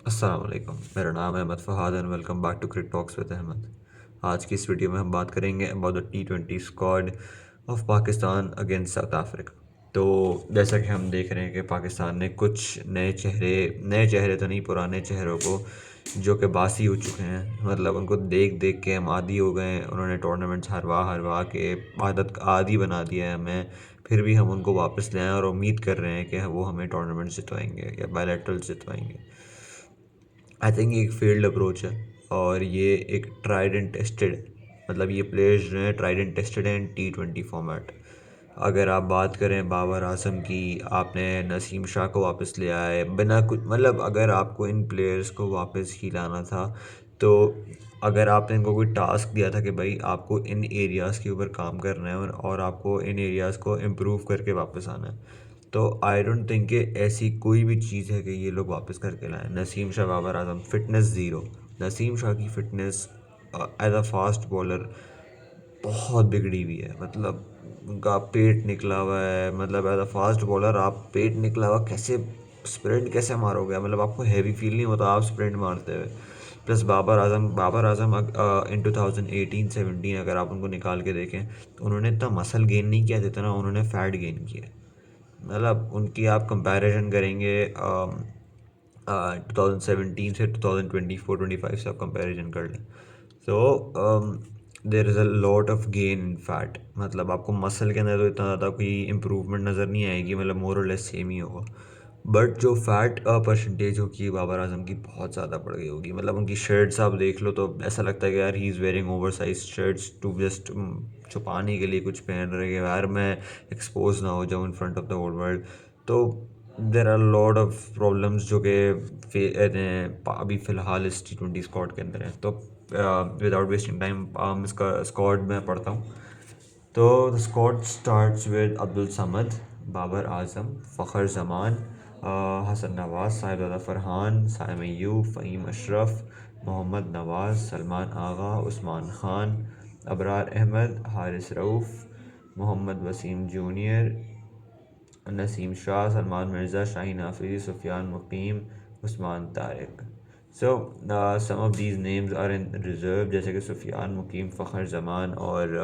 अस्सलाम वालेकुम। मेरा नाम है Ahmed Fahad and welcome back to cric talks with Ahmed. आज की इस वीडियो में हम बात करेंगे about the T20 squad of Pakistan against South Africa. तो जैसा कि हम देख रहे हैं कि पाकिस्तान ने कुछ नए चेहरे तो नहीं, पुराने चेहरों को जो कि बासी हो चुके हैं, मतलब उनको देख देख के हम आदी हो गए हैं। उन्होंने टूर्नामेंट्स हरवा हरवा के आदत आदी बना दिया है हमें। फिर भी हम उनको वापस ले आए और उम्मीद कर रहे हैं कि वो हमें टूर्नामेंट्स जितवाएंगे या बायलैटरल्स जितवाएंगे। आई थिंक ये एक फील्ड अप्रोच है और ये एक ट्राइड एंड टेस्टेड है। मतलब ये प्लेयर्स जो हैं ट्राइड एंड टेस्टेड हैं इन T20 फॉर्मेट। अगर आप बात करें बाबर आजम की, आपने नसीम शाह को वापस ले आए बिना कुछ, मतलब अगर आपको इन प्लेयर्स को वापस ही लाना था तो अगर आपने इनको कोई टास्क दिया था कि भाई आपको इन एरियाज़ के ऊपर काम करना है और आपको इन एरियाज़ को इम्प्रूव करके वापस आना है, तो आई डोंट थिंक कि ऐसी कोई भी चीज़ है कि ये लोग वापस करके लाएं। Naseem Shah, Babar Azam, fitness zero. नसीम शाह की fitness as a fast bowler बहुत बिगड़ी हुई है। मतलब उनका पेट निकला हुआ है। मतलब एज अ फास्ट बॉलर आप पेट निकला हुआ कैसे स्प्रिंट कैसे मारोगे? मतलब आपको हैवी फील नहीं होता आप स्प्रिंट मारते हुए? प्लस बाबर आजम इन 2018-17 अगर आप उनको निकाल के देखें तो उन्होंने इतना मसल गेन नहीं किया जितना उन्होंने फैट गेन किया है। मतलब उनकी आप कंपैरिजन करेंगे 2017 से 2024-25 से आप कंपैरिजन कर लें तो there is a lot of gain in fat. मतलब आपको मसल के अंदर तो इतना ज़्यादा कोई इम्प्रूवमेंट नज़र नहीं आएगी, मतलब मोर और लेस सेम ही होगा। बट जो फैट परसेंटेज होगी बाबर आजम की बहुत ज़्यादा बढ़ गई होगी। मतलब उनकी शर्ट्स आप देख लो तो ऐसा लगता है कि यार he is wearing over size shirts to just छुपाने के लिए कुछ पहन रहे हैं यार, मैं एक्सपोज ना हो जाऊँ in front of the whole world. तो there are lot of problems जो कि अभी फ़िलहाल इस T20 स्क्वाड के अंदर है। तो विदाउट वेस्टिंग टाइम इसका स्क्वाड मैं पढ़ता हूँ। तो the squad starts with Abdul Samad, Babar Azam, Fakhar Zaman, Hasan Nawaz, Sahibzada Farhan, Saim Ayub, Faheem Ashraf, Mohammad Nawaz, Salman Agha, Usman Khan, Abrar Ahmed, Haris Rauf, Mohammad Wasim junior, Naseem Shah, Salman Mirza, Shaheen Afridi, Sufiyan Muqeem, Usman Tariq. So some of these names are in reserve, जैसे कि सुफियान मुकीम, फ़खर जमान और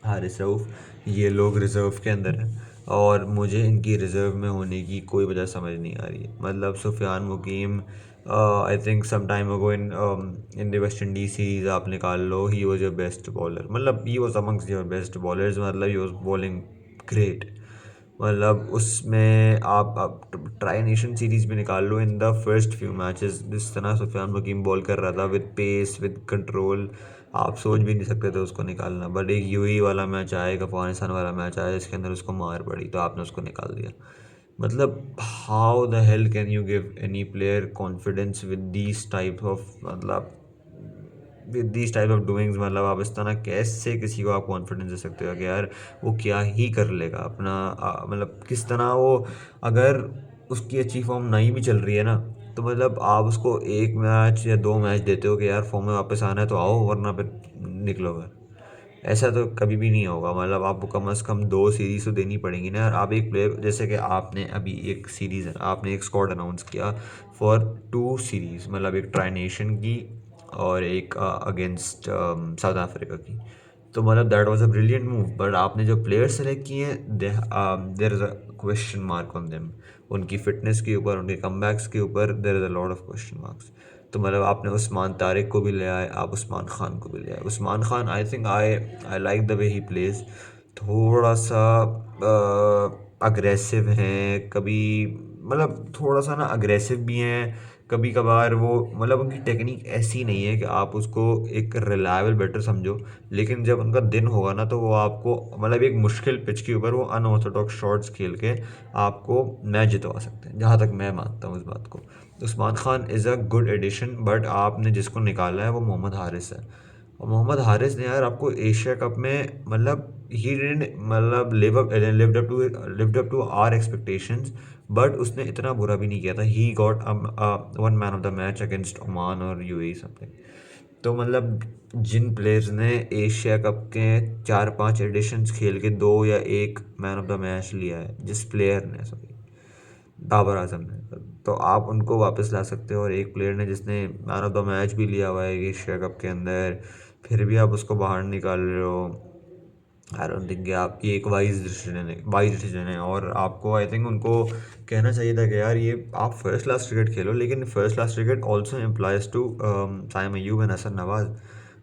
हारिस रऊफ़। ये लोग रिज़र्व के अंदर हैं और मुझे इनकी रिज़र्व में होने की कोई वजह समझ नहीं आ रही है। मतलब Sufiyan Muqeem, I think some time ago in the West Indies series आप निकाल लो, he was your best bowler. मतलब he was amongst your best bowlers. मतलब ही वॉज बॉलिंग ग्रेट। मतलब उसमें आप ट्राई नेशन सीरीज़ भी निकाल लो, in the first few matches जिस तरह सुफियान वकीम बॉल कर रहा था विद पेस विद कंट्रोल, आप सोच भी नहीं सकते थे उसको निकालना। बट एक यूएई वाला मैच आया, एक अफगानिस्तान वाला मैच आया जिसके अंदर उसको मार पड़ी तो आपने उसको निकाल दिया। मतलब how the hell can you give any player confidence with these type of, मतलब with these type of doings. मतलब आप इस तरह कैसे किसी को आप कॉन्फिडेंस दे सकते हो कि यार वो क्या ही कर लेगा अपना, मतलब किस तरह वो, अगर उसकी अच्छी फॉर्म नहीं भी चल रही है ना, तो मतलब आप उसको एक मैच या दो मैच देते हो कि यार फॉर्म में वापस आना है तो आओ, वरना फिर निकलो घर। ऐसा तो कभी भी नहीं होगा। मतलब आपको कम से कम दो सीरीज़ तो देनी पड़ेगी ना यार। आप एक प्लेयर, जैसे कि आपने अभी एक सीरीज़ है, आपने एक स्क्वाड अनाउंस किया फॉर टू सीरीज़, मतलब एक ट्राई नेशन की और एक अगेंस्ट साउथ अफ्रीका की। तो मतलब that was a brilliant move. But आपने जो प्लेयर्स सेलेक्ट किए हैं, there is a question mark on them. उनकी फ़िटनेस के ऊपर, उनके कमबैक्स के ऊपर there is a lot of question marks. तो मतलब आपने उस्मान तारिक को भी ले आए, आप उस्मान खान को भी ले आए। Usman Khan, I think I like the way he plays. थोड़ा सा अग्रेसिव हैं कभी, मतलब थोड़ा सा ना अग्रेसिव भी हैं कभी कभार वो। मतलब उनकी टेक्निक ऐसी नहीं है कि आप उसको एक रिलायबल बैटर समझो, लेकिन जब उनका दिन होगा ना तो वो आपको, मतलब एक मुश्किल पिच के ऊपर वो अनऑर्थोडॉक्स शॉट्स खेल के आपको मैच जितवा सकते हैं, जहाँ तक मैं मानता हूँ इस बात को। Usman Khan is a good addition, but आपने जिसको निकाला है वो मोहम्मद हारिस है। और मोहम्मद हारिस ने यार आपको एशिया कप में, मतलब ही डिडंट, मतलब lived up to our expectations. But उसने इतना बुरा भी नहीं किया था। He got one man of the match against Oman और यूएई समथिंग। तो मतलब जिन प्लेयर्स ने एशिया कप के 4-5 एडिशंस खेल के दो या एक मैन ऑफ द मैच लिया है, जिस प्लेयर ने, सॉरी, बाबर आजम ने, तो आप उनको वापस ला सकते हो, और एक प्लेयर ने जिसने मैन ऑफ द मैच भी लिया हुआ है एशिया कप के अंदर, फिर भी आप उसको बाहर निकाल रहे हो। आई डोंट थिंक कि आप ये एक वाइज डिसीजन है। और आपको आई थिंक उनको कहना चाहिए था कि यार ये आप फर्स्ट क्लास क्रिकेट खेलो, लेकिन first class cricket also employs to Saim Ayub and Hasan Nawaz,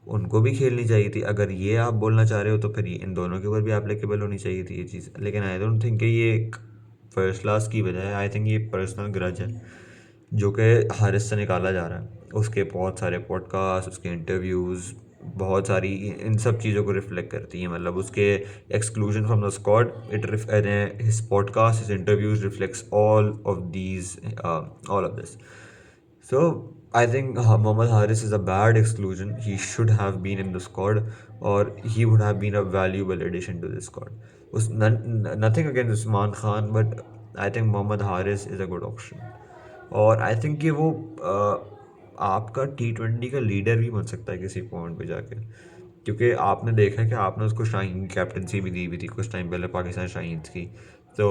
उनको भी खेलनी चाहिए थी। अगर ये आप बोलना चाह रहे हो तो फिर इन दोनों के ऊपर भी एप्लीकेबल होनी चाहिए थी ये चीज़। लेकिन आई डोंट थिंक कि ये एक फर्स्ट क्लास की वजह है, आई थिंक ये पर्सनल ग्रज है जो कि हारिस से निकाला जा रहा है। उसके बहुत सारे पॉडकास्ट, उसके इंटरव्यूज़, बहुत सारी इन सब चीज़ों को रिफ्लेक्ट करती हैं। मतलब उसके exclusion from the squad, his podcast, his interviews reflects all of this. So I think Mohammad Haris is a bad exclusion. He should have been in the squad, or he would have been a valuable addition to the squad. Nothing against Usman Khan, but I think Mohammad Haris is a good option. और I think कि वो आपका T20 का leader भी बन सकता है किसी पॉइंट पे जाके, क्योंकि आपने देखा है कि आपने उसको शाहीन की कैप्टनसी भी दी हुई थी कुछ टाइम पहले, पाकिस्तान शाहीन्स की। तो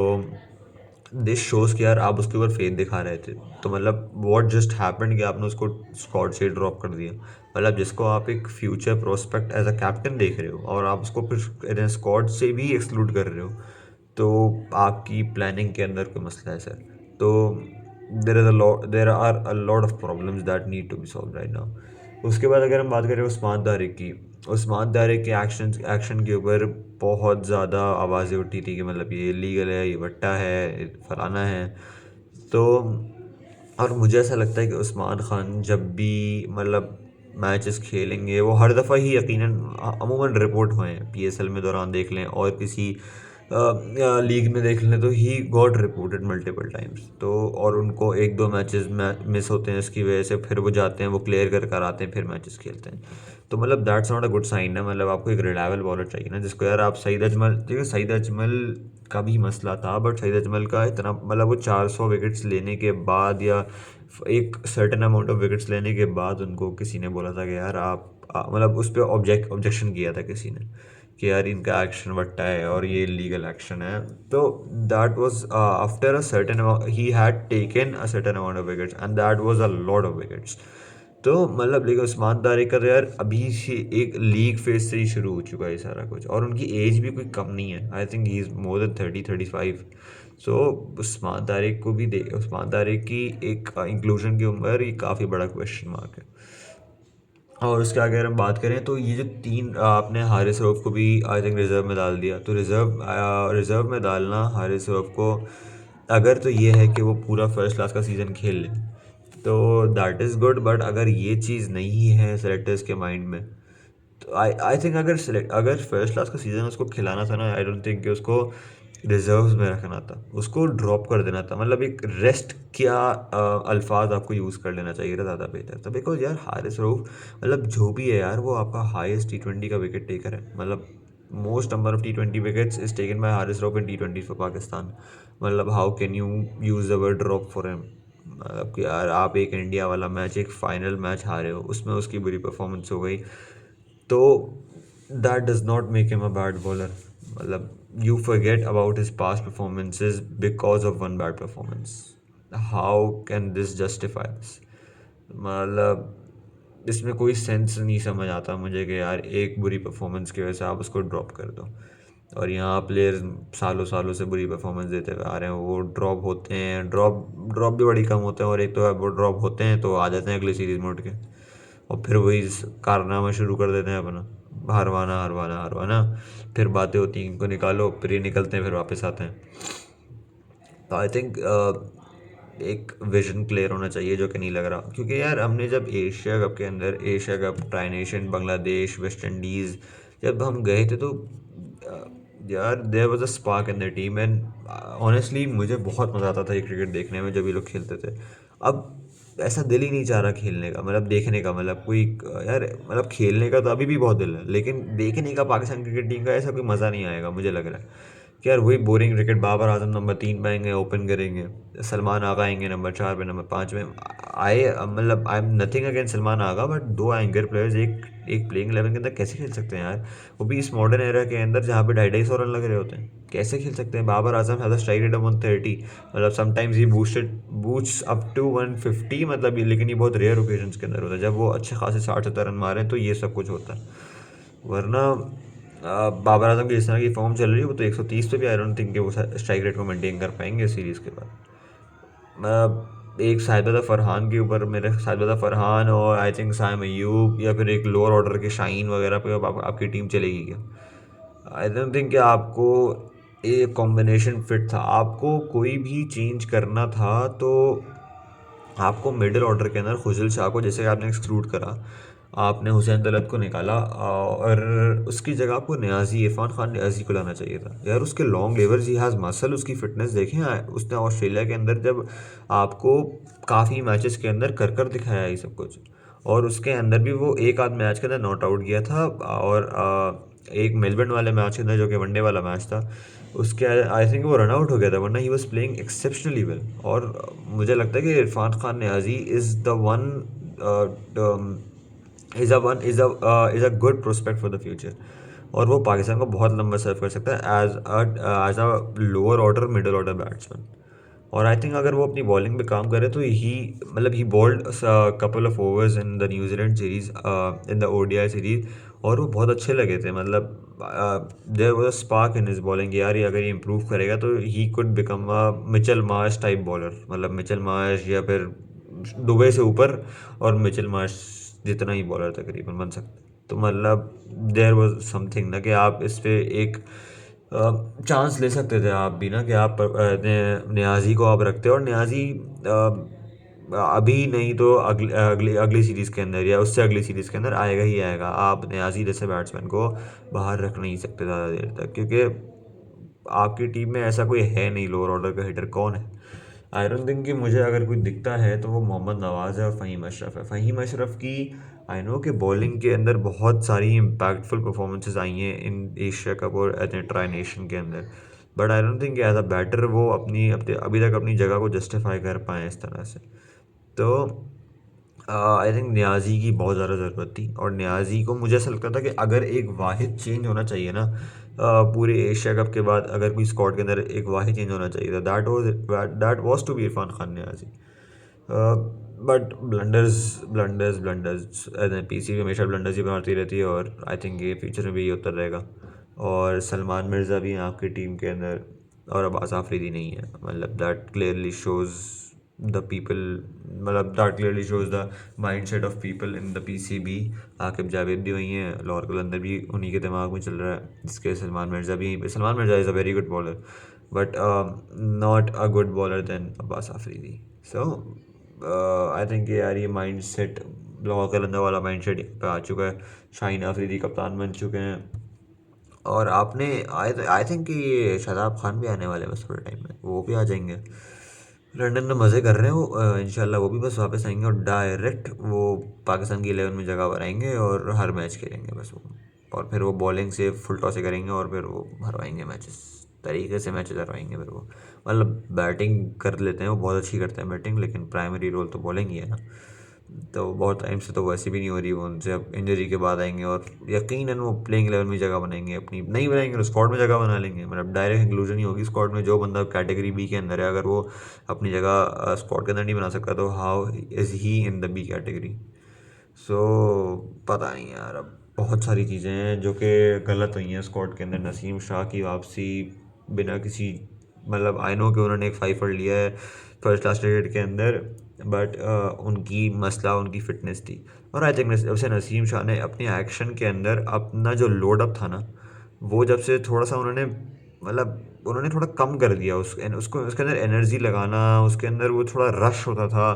दिस शोज़ कि यार आप उसके ऊपर फेथ दिखा रहे थे। तो मतलब व्हाट जस्ट हैपेंड कि आपने उसको स्क्वाड से ड्रॉप कर दिया। मतलब जिसको आप एक future prospect as a captain देख रहे हो, और आप उसको फिर स्क्वाड से भी एक्सक्लूड कर रहे हो, तो आपकी प्लानिंग के अंदर कोई मसला है सर। तो there are a lot of problems that need to be solve right now. उसके बाद अगर हम बात करें उस्मान तारिक की, उस्मान तारिक के एक्शन के ऊपर बहुत ज़्यादा आवाज़ें उठी थी कि मतलब ये इलीगल है, ये वट्टा है, ये फलाना है। तो और मुझे ऐसा लगता है कि उस्मान खान जब भी मतलब मैचेस खेलेंगे, वो हर दफ़ा ही यकीनन अमूमन रिपोर्ट हुए हैं, PSL में दौरान देख लें और किसी लीग में देख लें, तो he got reported multiple times. तो और उनको एक दो मैचेस मिस होते हैं इसकी वजह से, फिर वो जाते हैं, वो क्लियर कर आते हैं, फिर मैचेस खेलते हैं। तो मतलब that's not a good sign है। मतलब आपको एक रिलायबल बॉलर चाहिए ना, जिसको यार आप सईद अजमल, देखिए सईद अजमल का भी मसला था, बट सईद अजमल का इतना मतलब वो 400 विकेट्स लेने के बाद, या एक सर्टेन अमाउंट ऑफ विकेट्स लेने के बाद उनको किसी ने बोला था कि यार आप मतलब उस पर ऑब्जेक्शन किया था किसी ने कि यार इनका एक्शन वट्टा है और ये लीगल एक्शन है। तो that was after a certain amount, he had taken a certain amount of wickets and that was a lot of wickets. तो मतलब लेकिन उस्मान तारिक का तो यार अभी से एक लीग फेज से ही शुरू हो चुका है सारा कुछ, और उनकी एज भी कोई कम नहीं है। I think he is more than 30-35। सो उस्मान तारिक की एक इंक्लूजन की उम्र ये काफ़ी बड़ा क्वेश्चन मार्क है। और उसके आगे अगर हम बात करें तो ये जो तीन आपने हारिस रऊफ़ को भी आई थिंक रिज़र्व में डाल दिया। तो रिज़र्व में डालना हारिस रऊफ़ को, अगर तो ये है कि वो पूरा फर्स्ट क्लास का सीज़न खेल ले तो दैट इज़ गुड। बट अगर ये चीज़ नहीं है सेलेक्टर्स के माइंड में, तो आई थिंक अगर फर्स्ट क्लास का सीज़न उसको खिलाना था ना, आई डोंट थिंक कि उसको रिजर्व्स में रखना था, उसको ड्रॉप कर देना था। मतलब एक रेस्ट क्या अल्फाज आपको यूज़ कर लेना चाहिए था, ज़्यादा बेहतर था। बिकॉज यार हारिस रऊफ मतलब जो भी है यार, वो आपका हाईएस्ट T20 का विकेट टेकर है। मतलब most number of T20 wickets is taken by Haris Rauf in T20 for Pakistan. मतलब how can you use the word drop for him. मतलब कि यार आप एक इंडिया वाला मैच, एक फाइनल मैच हारे हो, उसमें उसकी बुरी परफॉर्मेंस हो गई, तो that does not make him a bad bowler. मतलब you forget about his past performances because of one bad performance. How can this justify this. मतलब इसमें कोई सेंस नहीं समझ आता मुझे कि यार एक बुरी परफॉर्मेंस की वजह से आप उसको ड्रॉप कर दो। और यहाँ प्लेयर्स सालों सालों से बुरी परफॉर्मेंस देते हुए आ रहे हैं, वो ड्रॉप होते हैं, ड्रॉप ड्रॉप भी बड़ी कम होते हैं, और एक तो वो ड्रॉप होते हैं तो आ जाते हैं अगली सीरीज में उठ के, और फिर वही कारनामा शुरू कर देते हैं अपना, हरवाना हरवाना हरवाना। फिर बातें होती हैं, इनको निकालो, फिर ये निकलते हैं, फिर वापस आते हैं। तो आई थिंक एक विजन क्लियर होना चाहिए, जो कि नहीं लग रहा। क्योंकि यार हमने जब एशिया कप के अंदर, Asia cup, tri nation, Bangladesh, West Indies जब हम गए थे, तो यार there was a spark in the team, and honestly मुझे बहुत मज़ा आता था ये क्रिकेट देखने में जब ये लोग खेलते थे। अब ऐसा दिल ही नहीं चाह रहा खेलने का, मतलब देखने का, मतलब कोई यार मतलब खेलने का तो अभी भी बहुत दिल है, लेकिन देखने का पाकिस्तान क्रिकेट टीम का ऐसा कोई मज़ा नहीं आएगा मुझे लग रहा है। कि यार वही boring cricket, Babar Azam number 3 पे आएंगे, ओपन करेंगे, सलमान आगा आएंगे नंबर 4 पे, नंबर 5 में। आई मतलब I am nothing against Salman Agha, but दो एंकर प्लेयर्स एक एक प्लेइंग 11 के अंदर कैसे खेल सकते हैं यार? वो भी इस मॉडर्न एरा के अंदर जहाँ पे 250 रन लग रहे होते हैं, कैसे खेल सकते हैं? Babar Azam has a strike rate of 130, मतलब sometimes he boosts up to 150, मतलब लेकिन ये बहुत रेयर ओकेजन्स के अंदर होता है, जब वो अच्छे खासे 60-70 रन मारें तो ये सब कुछ होता है। वरना बाबर आजम की जिस तरह की फॉर्म चल रही है, वो तो 130 पे भी आई डोंट थिंक कि वो स्ट्राइक रेट को मेंटेन कर पाएंगे सीरीज़ के बाद। एक साहिबज़ादा फरहान के ऊपर, मेरे साहिबज़ादा फरहान और आई थिंक साइम अयूब, या फिर एक लोअर ऑर्डर के शाहीन वगैरह पे अब आपकी टीम चलेगी क्या? आई डोंट थिंक कि आपको एक कॉम्बिनेशन फिट था। आपको कोई भी चेंज करना था तो आपको मिडिल ऑर्डर के अंदर खुशल शाह को जैसे कि आपने एक्सक्लूड करा, आपने हुसैन दलत को निकाला, और उसकी जगह आपको न्याजी, इरफान खान न्याजी को लाना चाहिए था यार। उसके long levers, he has muscle, उसकी फिटनेस देखें। उसने ऑस्ट्रेलिया के अंदर जब आपको काफ़ी मैचेस के अंदर कर कर दिखाया ये सब कुछ, और उसके अंदर भी वो एक आध मैच के अंदर नॉट आउट गया था, और एक मेलबर्न वाले मैच के अंदर जो कि वनडे वाला मैच था, उसके आई थिंक वो रन आउट हो गया था, वरना he was playing exceptionally well. और मुझे लगता है कि Irfan Khan Niazi is the one, is a good prospect for the future, और वो पाकिस्तान को बहुत लंबा सर्व कर सकता है as a lower order middle order batsman. और आई थिंक अगर वो अपनी बॉलिंग पे काम करे तो ही, मतलब ही bowled couple of overs in the New Zealand series, in the ODI series, और वो बहुत अच्छे लगे थे। मतलब there was a spark in his bowling, यार ये अगर ये इम्प्रूव करेगा तो ही could become a Mitchell Marsh type bowler, मतलब मिचेल मार्श या फिर दुबई से ऊपर, और मिचेल मार्श जितना ही बॉलर तकरीबन बन सकता है। तो मतलब देयर वाज समथिंग ना कि आप इस पे एक चांस ले सकते थे आप भी ना, कि आप न्याजी को आप रखते, और न्याजी अभी नहीं तो अगली अगली अगली सीरीज़ के अंदर या उससे अगली सीरीज़ के अंदर आएगा ही आएगा। आप न्याजी जैसे बैट्समैन को बाहर रख नहीं सकते ज़्यादा देर तक, क्योंकि आपकी टीम में ऐसा कोई है नहीं लोअर ऑर्डर का हिटर। कौन है? आई डोंट थिंक कि मुझे अगर कोई दिखता है तो वो मोहम्मद नवाज़ है और फ़हीम अशरफ है। फ़हीम अशरफ की आई नो कि बॉलिंग के अंदर बहुत सारी इम्पैक्टफुल परफॉर्मेंसेस आई हैं इन एशिया कप और ट्राई नेशन के अंदर, but I don't think as a batter वो अपनी अपने अभी तक अपनी जगह को जस्टिफाई कर पाए इस तरह से। तो आई थिंक न्याजी की बहुत ज़्यादा ज़रूरत थी, और न्याजी को मुझे ऐसा लगता था कि अगर एक वाहिद चेंज होना चाहिए ना, पूरे एशिया कप के बाद अगर कोई स्क्वाड के अंदर एक वाहिद चेंज होना चाहिए था, that was to be Irfan Khan Niazi. But blunders blunders blunders, PC भी हमेशा ब्लंडर्स ही बनाती रहती है, और आई थिंक ये फ्यूचर में भी ये होता रहेगा। और सलमान मिर्ज़ा भी हैं आपकी टीम के अंदर, और अब्बास आफरीदी नहीं है, मतलब that clearly shows the people, मतलब that clearly shows the mindset of people in the PCB. Aqib Javed भी वही हैं, लाहौर कलंदर भी उन्हीं के दिमाग में चल रहा है, जिसके सलमान मिर्ज़ा भी यहीं पे। Salman Mirza is a very good bowler, but not a good bowler then Abbas Afridi. So I think यार ये माइंड सेट, लाहौर कलंदर वाला माइंड सेट पे आ चुका है। शाहीन आफरीदी कप्तान बन चुके हैं, और आपने आई थिंक कि ये शादाब खान भी आने वाले हैं बस थोड़े टाइम में, वो भी आ जाएंगे। लंदन में मज़े कर रहे हो, इंशाल्लाह वो भी बस वापस आएंगे, और डायरेक्ट वो पाकिस्तान की 11 में जगह बनाएंगे और हर मैच खेलेंगे बस वो। और फिर वो बॉलिंग से फुल टॉस से करेंगे, और फिर वो हरवाएंगे मैचेस, तरीके से मैचेस हरवाएंगे फिर वो। मतलब बैटिंग कर लेते हैं वो, बहुत अच्छी करते हैं बैटिंग, लेकिन प्राइमरी रोल तो बॉलिंग ही है ना। तो बहुत टाइम से तो वैसे भी नहीं हो रही वो उनसे, अब इंजरी के बाद आएंगे, और यकीनन वो प्लेइंग लेवल में जगह बनाएंगे अपनी, नहीं बनाएंगे तो स्क्वाड में जगह बना लेंगे। मतलब डायरेक्ट इंक्लूजन ही होगी स्क्वाड में, जो बंदा कैटेगरी बी के अंदर है, अगर वो अपनी जगह स्क्वाड के अंदर नहीं बना सकता तो how is he in the B category? So पता नहीं यार, अब बहुत सारी चीज़ें हैं जो कि गलत हुई हैं स्क्वाड के अंदर। नसीम शाह की वापसी बिना किसी, मतलब आई नो कि उन्होंने एक फाइफर लिया है फर्स्ट क्लास क्रिकेट के अंदर, बट उनकी मसला उनकी फ़िटनेस थी। और आई थिंक वैसे नसीम शाह ने अपने एक्शन के अंदर अपना जो लोड अप था ना, वो जब से थोड़ा सा उन्होंने, मतलब उन्होंने थोड़ा कम कर दिया उसको, उसके अंदर एनर्जी लगाना, उसके अंदर वो थोड़ा रश होता था,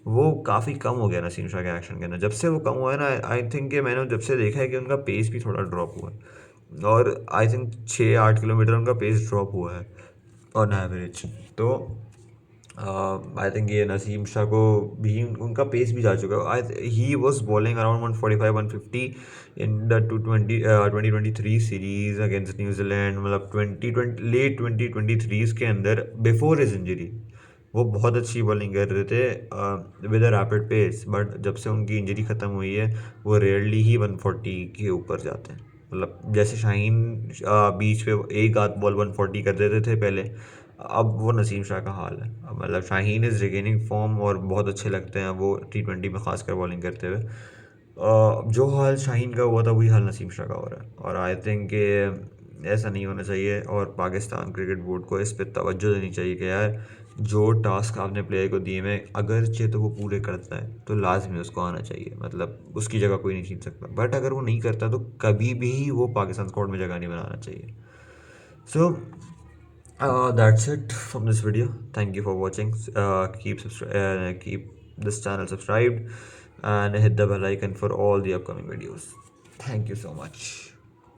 वो काफ़ी कम हो गया नसीम शाह के एक्शन के अंदर। जब से वो कम हुआ है ना, आई थिंक कि मैंने जब से देखा है कि उनका पेस भी थोड़ा ड्रॉप हुआ है, और आई थिंक 6-8 किलोमीटर उनका पेस ड्रॉप हुआ है ऑन एवरेज। तो आई थिंक ये नसीम शाह को भी उनका पेस भी जा चुका है। He was bowling around 145-150 in the 2023 series against New Zealand, मतलब 2020 लेट 2023 के अंदर बिफोर हिज इंजरी वो बहुत अच्छी बॉलिंग कर रहे थे with a rapid pace, but जब से उनकी इंजरी ख़त्म हुई है वो रेयरली ही 140 के ऊपर जाते हैं। मतलब जैसे शाहीन बीच पे एक आध बॉल 140 कर देते थे पहले, अब वो नसीम शाह का हाल है। अब मतलब शाहीन इज़ रिगेनिंग फॉर्म और बहुत अच्छे लगते हैं वो T20 में खासकर बॉलिंग करते हुए। जो हाल शाहीन का हुआ था वही हाल नसीम शाह का हो रहा है, और आई थिंक कि ऐसा नहीं होना चाहिए, और पाकिस्तान क्रिकेट बोर्ड को इस पे तवज्जो देनी चाहिए कि यार जो टास्क आपने प्लेयर को दिए में अगरचे तो वो पूरे करता है तो लाजमी उसको आना चाहिए, मतलब उसकी जगह कोई नहीं छीन सकता, बट अगर वो नहीं करता तो कभी भी वो पाकिस्तान स्क्वाड में जगह नहीं बनाना चाहिए। सो that's it from this video. Thank you for watching. Keep this channel subscribed and hit the bell icon for all the upcoming videos. Thank you so much.